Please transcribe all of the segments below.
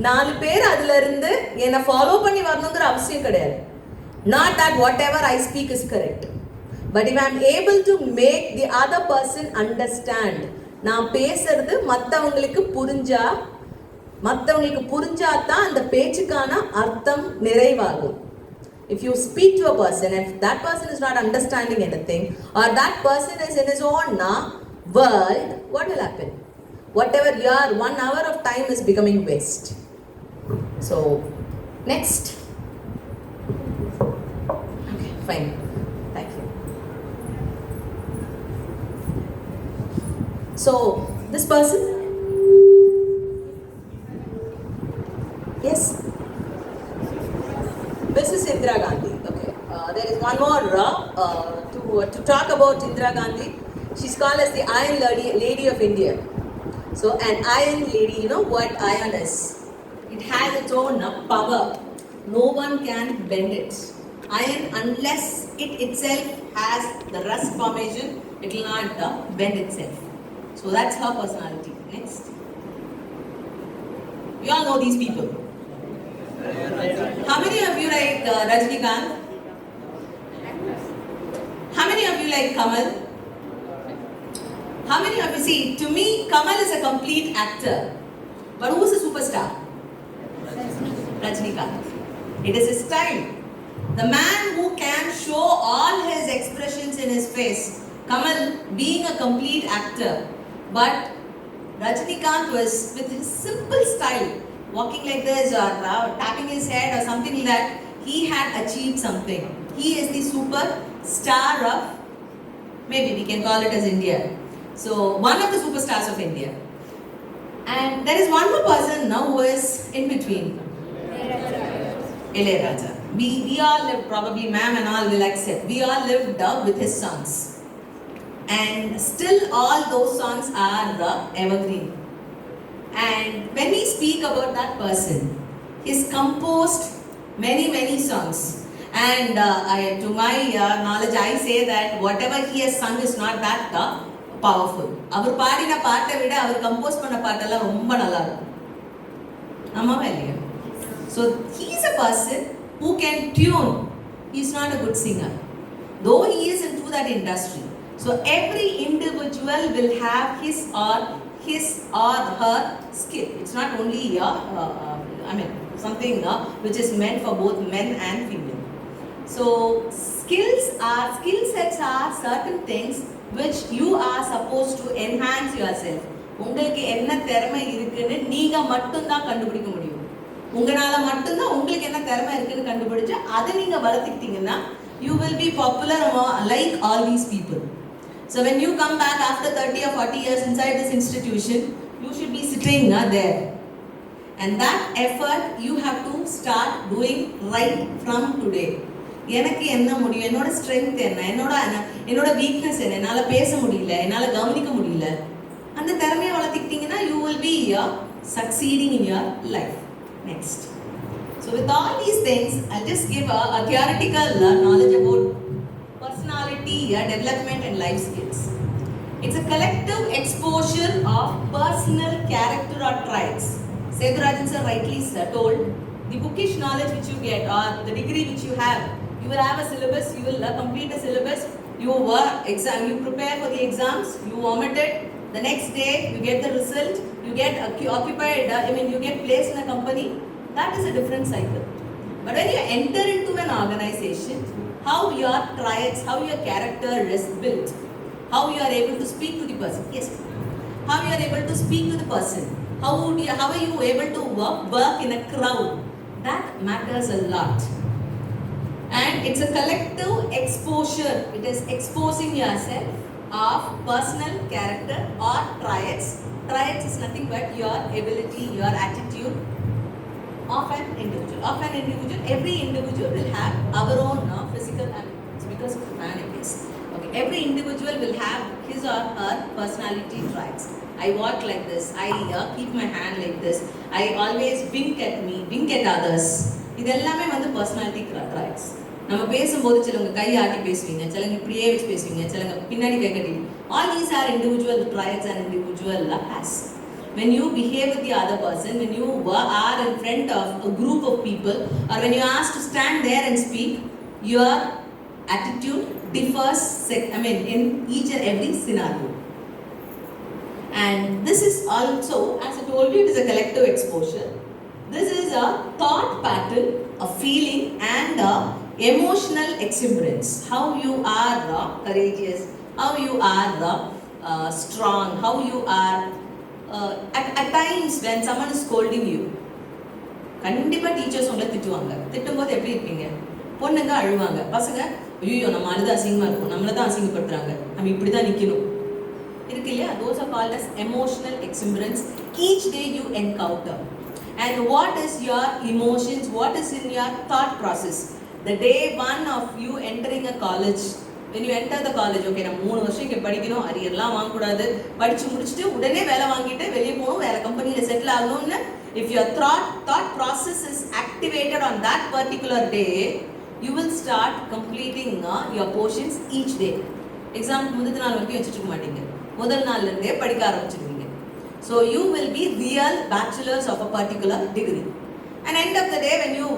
4 பேர் அதுல இருந்து என்ன ஃபாலோ பண்ணி வரணுங்கிற அவசியம் கிடையாது. Not that whatever I speak is correct, but if I am able to make the other person understand, நான் பேசுறது மற்றவங்களுக்கு புரிஞ்சாதான் அந்த பேச்சுக்கான அர்த்தம் நிறைவாகும். If you speak to a person, if that person is not understanding anything, or that person is in his own world, what will happen? Whatever your 1 hour of time is becoming waste. So, next. Okay, fine. Thank you. So, this person? Yes? This is Indira Gandhi. Okay. There is one more to talk about Indira Gandhi. She's called as the Iron Lady of India. So an iron lady, you know what iron is? It has its own power. No one can bend it. Iron, unless it itself has the rust formation, it will not bend itself. So that's her personality. Next. You all know these people. How many of you like Rajnikant? How many of you like Kamal? How many of you see? To me, Kamal is a complete actor. But who is a superstar? Rajnikant. It is his style. The man who can show all his expressions in his face. Kamal being a complete actor. But Rajnikant was with his simple style, walking like this or tapping his head or something like that, he had achieved something. He is the superstar of, maybe we can call it as India. So, one of the superstars of India. And there is one more person now who is in between. Ilayaraja. We all lived, probably ma'am and all will accept, we all lived with his songs. And still all those songs are evergreen. And when we speak about that person, he's composed many songs. And to my knowledge, I say that whatever he has sung is not that powerful. அவர் பாடின பாட்டை விட அவர் compose பண்ண பாட்டெல்லாம் ரொம்ப நல்லா இருக்கும். ஆமாவா இல்லையா? So he is a person who can tune. He is not a good singer, though he is into that industry. So every individual will have his or her skill. It's not only something which is meant for both men and female. So skill sets are certain things which you are supposed to enhance yourself. உங்களுக்கு என்ன திறமை இருக்குன்னு நீங்க மட்டும் தான் கண்டுபிடிக்க முடியும். உங்களால மட்டும் தான் உங்களுக்கு என்ன திறமை இருக்குன்னு கண்டுபிடிச்சு அதை நீங்க வளர்த்துக்கிட்டீங்கன்னா you will be popular like all these people. So when you come back after 30 or 40 years inside this institution, you should be sitting there. And that effort you have to start doing right from today. எனக்கு என்ன முடியும், என்னோட strength என்ன, என்னோட weakness என்ன, என்னால் பேச முடியல, என்னால் கவனிக்க முடியல, அந்த திறமையை வளர்த்துக்கிட்டீங்கன்னா you will be succeeding in your life. Next. So with all these things, I'll just give a theoretical knowledge about personality, development and life skills. It's a collective exposure of personal character or traits. Sethurajan sir rightly told, the bookish knowledge which you get or the degree which you have, you will have a syllabus, you will complete a syllabus, you prepare for the exams, you omit it, the next day you get the result, you get occupied, you get placed in a company. That is a different cycle. But when you enter into an organization, how your traits, how your character is built, how you are able to speak to the person. Yes. How you are able to speak to the person. How are you able to work in a crowd. That matters a lot. And it's a collective exposure. It is exposing yourself of personal character or traits. Traits is nothing but your ability, your attitude of an individual. Every individual will have our own physical attributes because of humanities. Okay, every individual will have his or her personality traits. I walk like this. I keep my hand like this. I always wink at others. இதெல்லாமே personality traits. நம்ம பேசும்போது சிலவங்க கை ஆட்டி பேசுவீங்க, சிலவங்க இப்படியே வச்சு பேசுவீங்க, சிலவங்க பின்னாடி கை கட்டி. All these are individual traits and individual has. when you behave with the other person, when you are in front of a group of people, or when you are asked to stand there and speak, your attitude differs, in each and every scenario. And this is also, as I told you, it is a collective exposure. This is a thought pattern, a feeling, and a emotional exuberance. How you are courageous, how you are strong, how you are at times when someone is scolding you. கண்டிப்பாக teachers உங்களை திட்டுவாங்க. திட்டும்போது எப்படி இருப்பீங்க? பொண்ணுங்க அழுவாங்க, பசங்க ஐயோ நம்ம அழுது அசிங்கமாக இருக்கும், நம்மளை தான் அசிங்கப்படுத்துறாங்க, நம்ம இப்படி தான் நிற்கணும் இருக்கு இல்லையா? Those are called as emotional exuberance. Each day you encounter. And what is your emotions? What is in your thought process? The day one of you entering a college, when you enter the college, okay, நான் 3 வருஷம் இங்கே படிக்கணும், அரியர்லாம் வாங்கக்கூடாது, படித்து முடிச்சுட்டு உடனே வேலை வாங்கிட்டு வெளியே போகணும், வேலை கம்பெனியில் செட்டில் ஆகணும்னு, if your thought process is activated on that particular day, you will start completing your portions each day. Exam முந்தின நாள் வரைக்கும் வச்சுட்டு இருக்க மாட்டீங்க, முதல் நாள்லேருந்தே படிக்க ஆரம்பிச்சிருவீங்க. So you will be real bachelors of a particular degree. And end of the day, when you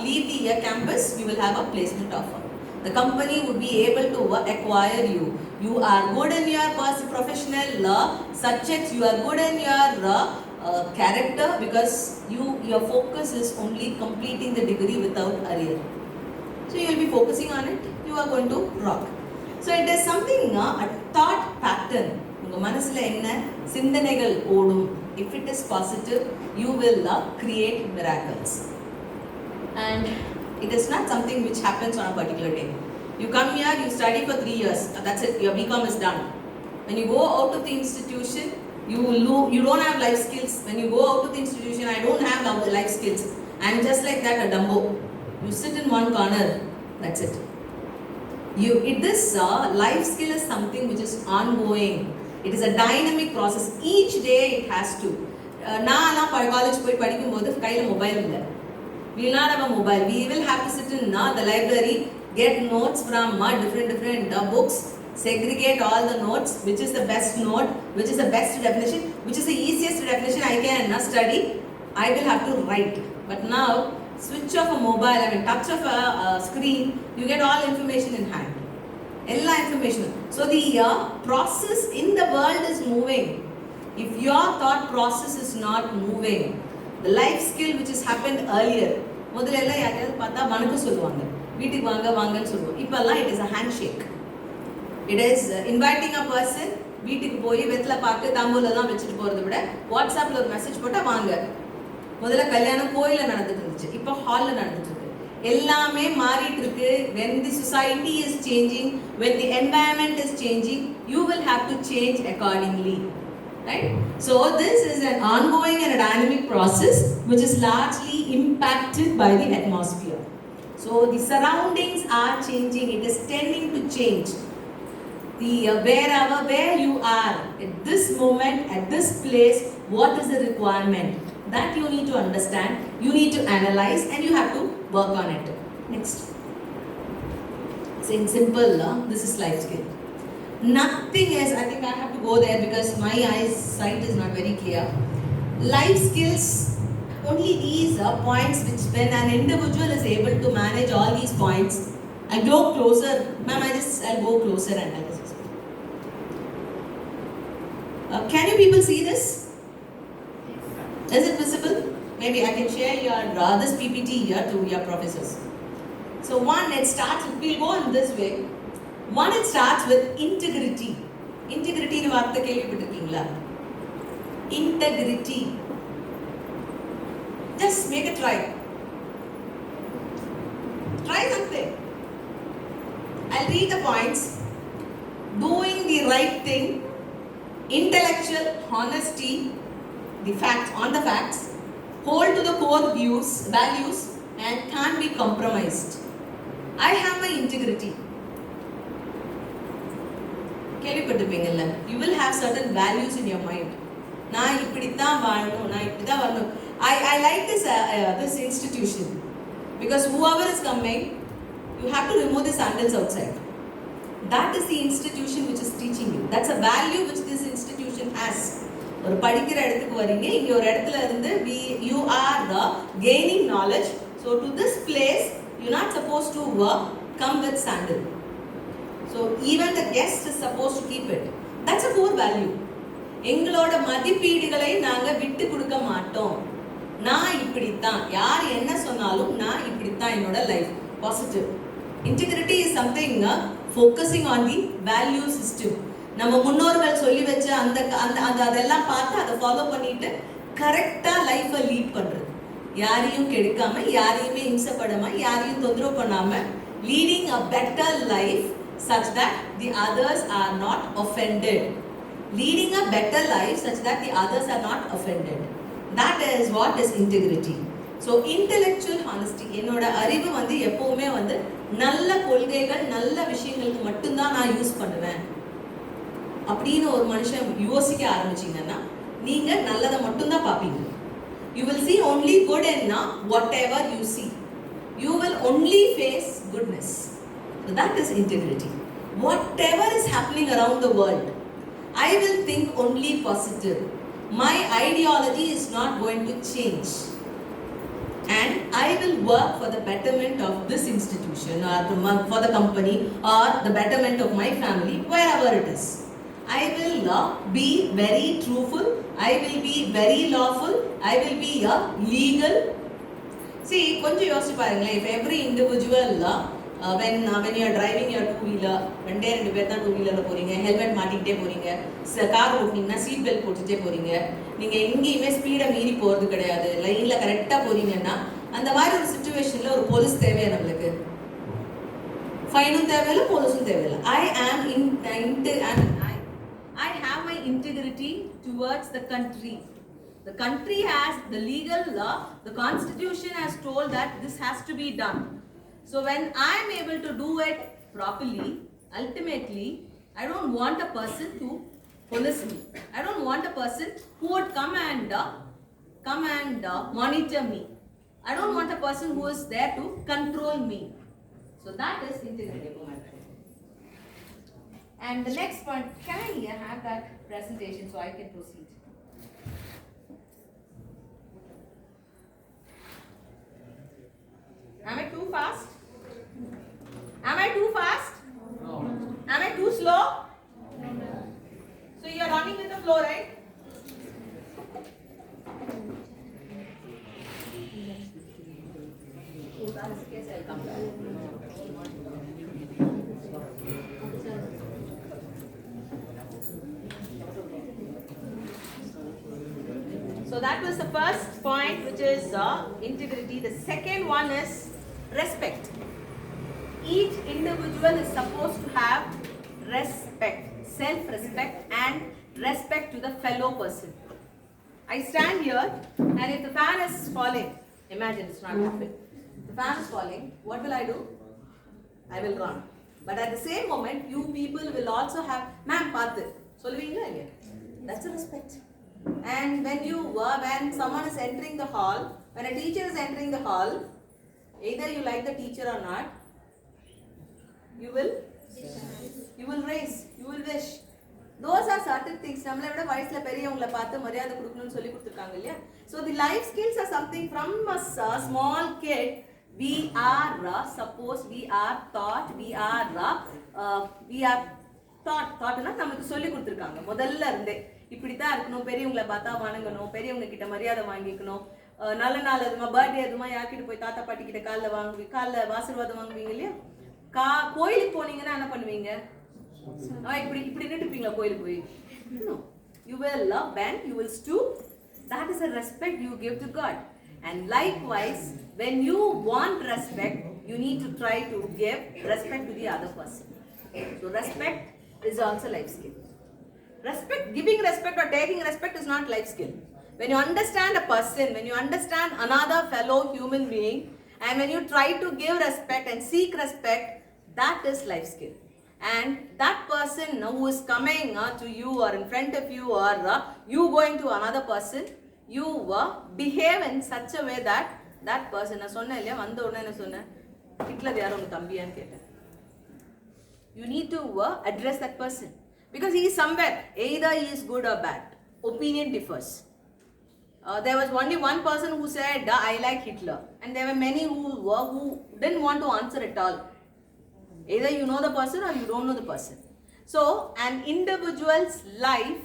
leave the campus, you will have a placement offer. The company would be able to acquire you. You are good in your professional subjects. You are good in your character, because your focus is only completing the degree without arrear. So you will be focusing on it. You are going to rock. So it is something, a thought pattern. உங்கள் மனசில் என்ன சிந்தனைகள் ஓடும். If it is positive, you will create miracles. And it is not something which happens on a particular day. You come here, you study for 3 years, that's it, your BCom is done. When you go out of the institution, you don't have life skills. When you go out of the institution, I don't have life skills, I'm just like that, a Dumbo. You sit in one corner, that's it. This life skill is something which is ongoing. It is a dynamic process. Each day it has to. நான் college போய் படிக்கும்போது கையில் mobile இல்லை. We will not have a mobile. We will have to sit in the library, get notes from different books, segregate all the notes, which is the best note, which is the best definition, which is the easiest definition I can study. I will have to write. But now, switch off a mobile, touch of a screen, you get all information in hand. All information. So the process in the world is moving. If your thought process is not moving, the life skill which has happened earlier, முதல்ல எல்லாம் யாரையாவது பார்த்தா வணக்கம் சொல்லுவாங்க, வீட்டுக்கு வாங்கன்னு சொல்லுவோம். இப்போல்லாம் it is a handshake. It is inviting a person, வீட்டுக்கு போய் வெத்தலை பார்த்து தாம்பூலெல்லாம் வச்சுட்டு போகிறத விட வாட்ஸ்அப்பில் ஒரு மெசேஜ் போட்டால் வாங்க. முதல்ல கல்யாணம் கோயிலில் நடந்துட்டு இருந்துச்சு, இப்போ ஹாலில் நடந்துட்டு இருக்கு. எல்லாமே மாறிட்டு இருக்கு. When the society is changing, when the environment is changing, you will have to change accordingly, right? So this is an ongoing and a dynamic process which is largely impacted by the atmosphere. So the surroundings are changing, it is tending to change. Where you are at this moment, at this place, what is the requirement? That you need to understand, you need to analyze, and you have to work on it. Next. Saying simple, this is life skill. Nothing is, I think I have to go there because my eyesight is not very clear. Life skills, only these points which when an individual is able to manage all these points, I'll go closer. Ma'am, I'll go closer and I'll just can you people see this? Is it visible? Maybe I can share this PPT here to your professors. So one, it starts, we'll go in this way. One, it starts with integrity. Integrity nu vaartha kelvipattirukingla? Integrity. Just make a try. Try something. I'll read the points. Doing the right thing, intellectual honesty, the facts, on the facts, hold to the core values, and can't be compromised. I have my integrity. You will have certain values in your mind. I like this institution because whoever is coming, you have to remove the sandals outside. That is the institution which is teaching you. That's a value which this institution has. ஒரு படிக்கிற இடத்துக்கு வரீங்க, இங்க ஒரு இடத்துல இருந்து you are gaining knowledge. So to this place you're not supposed to come with sandal. So even the guest is supposed to keep it. That's a core value. எங்களோட மதிப்பீடுகளை நாங்க விட்டு கொடுக்க மாட்டோம். நான் இப்படித்தான், யார் என்ன சொன்னாலும் நான் இப்படித்தான், என்னோட life positive. Integrity is something focusing on the value system. நம்ம முன்னோர்கள் சொல்லி வச்ச அதெல்லாம் பார்த்து அதை ஃபாலோ பண்ணிட்டு கரெக்டாக லைஃப்பை லீட் பண்ணுறது, யாரையும் கெடுக்காம, யாரையுமே இம்சப்படாம, யாரையும் தொந்தரவு பண்ணாம, leading a better life such that the others are not offended. Leading a better life such that the others are not offended. That is what is integrity. So intellectual honesty, என்னோட அறிவு வந்து எப்பவுமே வந்து நல்ல கொள்கைகள், நல்ல விஷயங்களுக்கு மட்டும்தான் நான் யூஸ் பண்ணுவேன் அப்படின்னு ஒரு மனுஷன் யோசிக்க ஆரம்பிச்சீங்கன்னா நீங்க நல்லதை மட்டும்தான் பார்ப்பீங்க. You will see only good in whatever you see. You will only face goodness. So that is integrity. Whatever is happening around the world, I will think only positive. My ideology is not going to change. And I will work for the betterment of this institution or for the company or the betterment of my family, wherever it is. I will be very truthful. I will be very lawful. I will be legal. See, கொஞ்சம் யோசிச்சு பாருங்களேன். If every individual when you are driving your two wheeler, ரெண்டு பேர் தான் two வீலரில் போகிறீங்க, helmet மாட்டிக்கிட்டே போகிறீங்க, car ஓட்டினீங்கன்னா seat belt போட்டுகிட்டே போகிறீங்க, நீங்கள் எங்கேயுமே ஸ்பீடை மீறி போகிறது கிடையாது, லைனில் கரெக்டாக போகிறீங்கன்னா அந்த மாதிரி ஒரு சுச்சுவேஷனில் ஒரு போலீஸ் தேவையா நம்மளுக்கு? ஃபைனும் தேவையில்லை, போலீஸும் தேவையில்லை. I have my integrity towards the country. The country has the legal law, the constitution has told that this has to be done. So when I am able to do it properly, ultimately, I don't want a person to police me. I don't want a person who would come and monitor me. I don't want a person who is there to control me. So that is integrity. And the next point, can I have that presentation so I can proceed? Am I too fast? Am I too fast? No. Am I too slow? No. So you are running with the flow, right? If that is the case, I'll come back. So that was the first point, which is integrity. The second one is respect. Each individual is supposed to have respect, self-respect and respect to the fellow person. I stand here and if the fan is falling, imagine it's not happening. The fan is falling, what will I do? I will run. But at the same moment, you people will also have, ma'am, paathu. Solveenga illaya? That's a respect. And when someone is entering the hall, when a teacher is entering the hall, either you like the teacher or not, you will raise, you will wish. Those are certain things. நம்மளை விட வயசுல பெரியவங்களை பார்த்து மரியாதை கொடுக்கணும்னு சொல்லி கொடுத்துருக்காங்க இல்லையா? So the life skills are something from a small kid. We are taught நமக்கு சொல்லி கொடுத்துருக்காங்க முதல்ல இருந்தே. இப்படித்தான் இருக்கணும், பெரியவங்களை பார்த்தா வணங்கணும், பெரியவங்க கிட்ட மரியாதை வாங்கிக்கணும், நல்ல நாள் எதுமா, பர்த்டே எதுமா, யார்கிட்ட போய் தாத்தா பாட்டி கிட்ட காலில் ஆசீர்வாதம் வாங்குவீங்க இல்லையா? கோயிலுக்கு போனீங்கன்னா என்ன பண்ணுவீங்க? இப்படி நின்றுப்பீங்களா கோயிலுக்கு போய்? You will bend, you will stoop. That is a respect you give to God. And likewise, when you want respect, you need to try to give respect to the other person. So respect is also life skill. Giving respect or taking respect is not life skill. When you understand a person, when you understand another fellow human being, and when you try to give respect and seek respect, that is life skill. And that person who is coming to you or in front of you or you going to another person, you behave in such a way that that person, நான் சொன்னேன் இல்லையா, வந்த உடனே என்ன சொன்னேன், Hitler யாரும் உங்க தம்பியான்னு கேட்டேன். You need to address that person because he is somewhere, either he is good or bad. opinion differs. There was only one person who said, I like Hitler. And there were many who didn't want to answer at all. Either you know the person or you don't know the person. So, an individual's life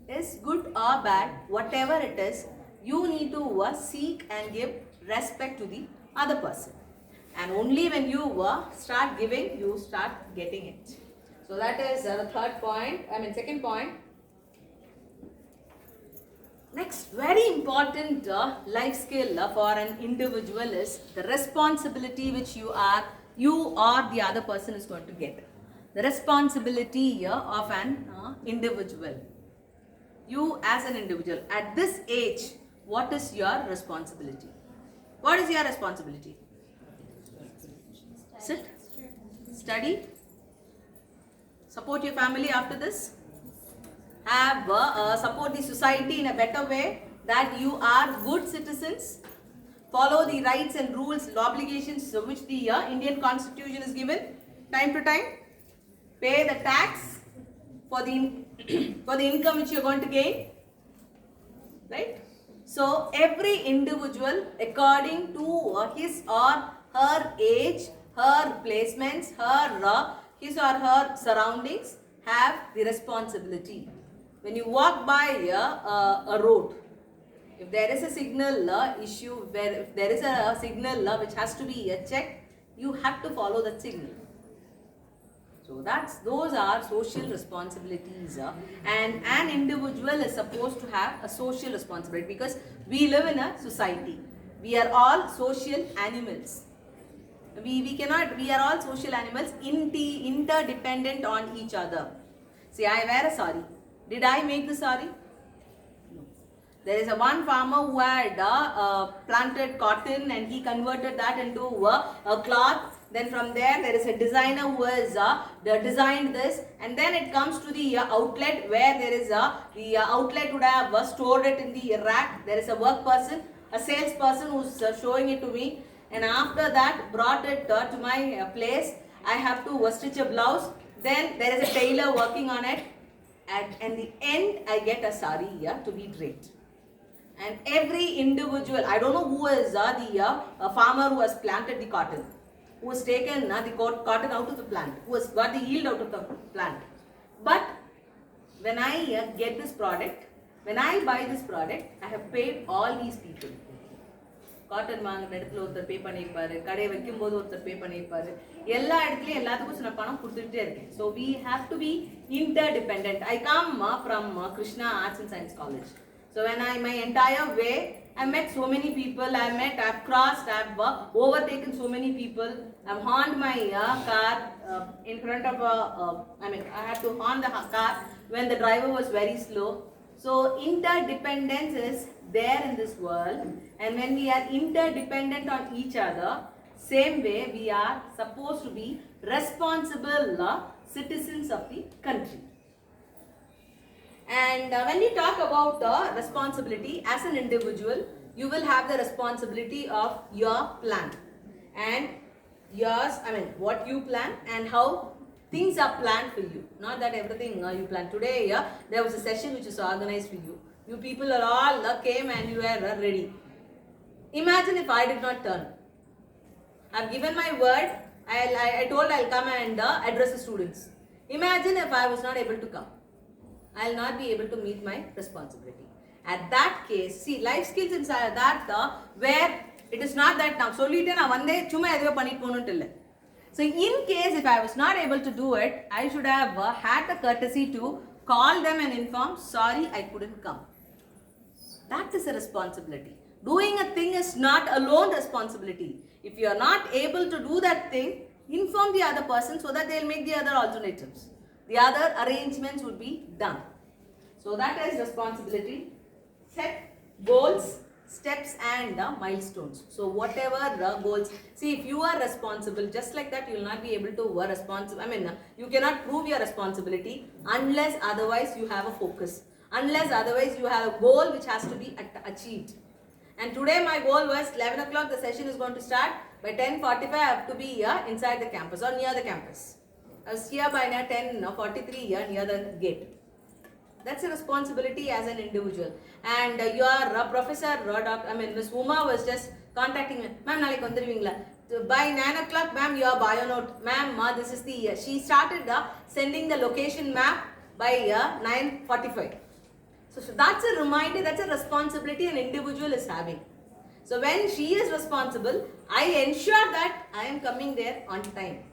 is good or bad, whatever it is, you need to seek and give respect to the other person. And only when you start giving, you start getting it. So, that is the second point. Next, very important life skill for an individual is the responsibility which you or the other person is going to get. The responsibility of an individual. You as an individual, at this age, what is your responsibility? What is your responsibility? Sit, study, support your family after this. Have support the society in a better way, that you are good citizens, follow the rights and rules, obligations which the Indian Constitution is given time to time, pay the tax for the for the income which you are going to gain, right? So every individual, according to his or her age, her placements, his or her surroundings, have the responsibility. When you walk by a road, if there is a signal issue, if there is a signal which has to be checked, you have to follow that signal. So those are social responsibilities, and an individual is supposed to have a social responsibility, because we live in a society. We are all social animals. We are all social animals, interdependent on each other. See, I wear a sari. Did I make the sari? No. There is one farmer who had planted cotton, and he converted that into a cloth. Then from there is a designer who has designed this, and then it comes to the outlet, where there is the outlet would have stored it in the rack. There is a work person, a salesperson who is showing it to me, and after that brought it to my place. I have to stitch a blouse. Then there is a tailor working on it. At the end, I get a sari to be draped. And every individual, I don't know who is the farmer who has planted the cotton, who has taken the cotton out of the plant, who has got the yield out of the plant. But when I get this product, when I buy this product, I have paid all these people. Cotton வாங்குற இடத்துல ஒருத்தர் பே பண்ணியிருப்பாரு, கடை வைக்கும் போது ஒருத்தர் பே பண்ணியிருப்பாரு, எல்லா இடத்துலையும் எல்லாத்துக்கும் நான் பணம் கொடுத்துட்டே இருக்கேன். So we have to be interdependent. I come from Krishna Arts and Science College. So when my entire way, I met so many people. I've crossed, I've overtaken so many people. I've horned my car in front of I had to horn the car when the driver was very slow. So interdependence is there in this world, and when we are interdependent on each other, same way we are supposed to be responsible citizens of the country. And when we talk about responsibility as an individual, you will have the responsibility of your plan and yours, what you plan and how things are planned for you. Not that everything you plan. Today there was a session which is organized for you. You people are all came and you were ready. Imagine if I did not turn. I've given my word. I told I'll come and address the students. Imagine if I was not able to come. I'll not be able to meet my responsibility. At that case, see, life skills inside that where it is not that now. Solite na vande chuma edho pannit ponunilla. So in case if I was not able to do it, I should have had the courtesy to call them and inform, sorry, I couldn't come. That is a responsibility. Doing a thing is not alone responsibility. If you are not able to do that thing, inform the other person so that they will make the other alternatives. The other arrangements would be done. So that is responsibility. Set goals, steps and milestones. So whatever goals, see, if you are responsible, just like that, you will not be able to responsible. You cannot prove your responsibility unless otherwise you have a focus. Unless otherwise you have a goal which has to be achieved. And today my goal was 11 o'clock the session is going to start. By 10:45 I have to be inside the campus or near the campus. I was here by 10:43 near the gate. That's a responsibility as an individual. And your professor, Miss Uma was just contacting me. Ma'am, naalik vandiruvingla. By 9 o'clock, ma'am, your bio note. Ma'am, this is the, she started sending the location map by 9:45. So that's a reminder, that's a responsibility an individual is having. So when she is responsible, I ensure that I am coming there on time.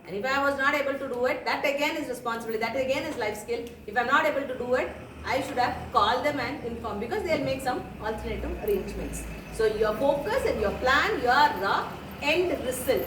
And if I was not able to do it, that again is responsibility, that again is life skill. If I am not able to do it, I should have called them and informed, because they will make some alternative arrangements. So your focus and your plan, your end result.